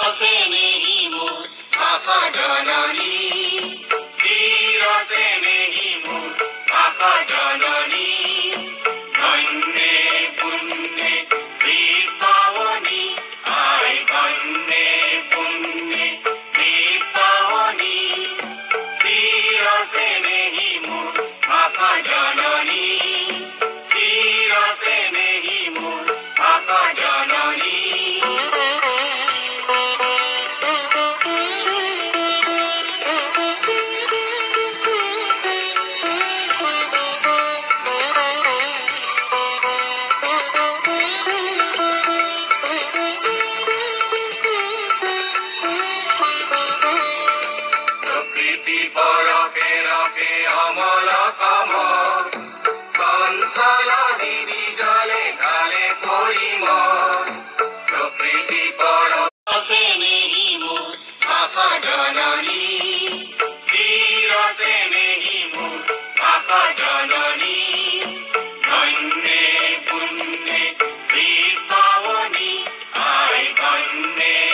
स्नेही मोर भाषा जननी चिर स्नेही मोर भाषा जननी धन्य पुण्य दीपावनी आय धन्य पुण्य दीपावनी चिर स्नेही मोर भाषा जननी चिर स्नेही मोर भाषा जननी অমল কমল চঞ্চল দিদি জলে গালে পরিম প্রকৃতি পর স্নেহি মোর ভাষা জননী চির স্নেহি মোর ভাষা জননী ধন্যে পুণ্যে দীপাবনী আয় ধন্যে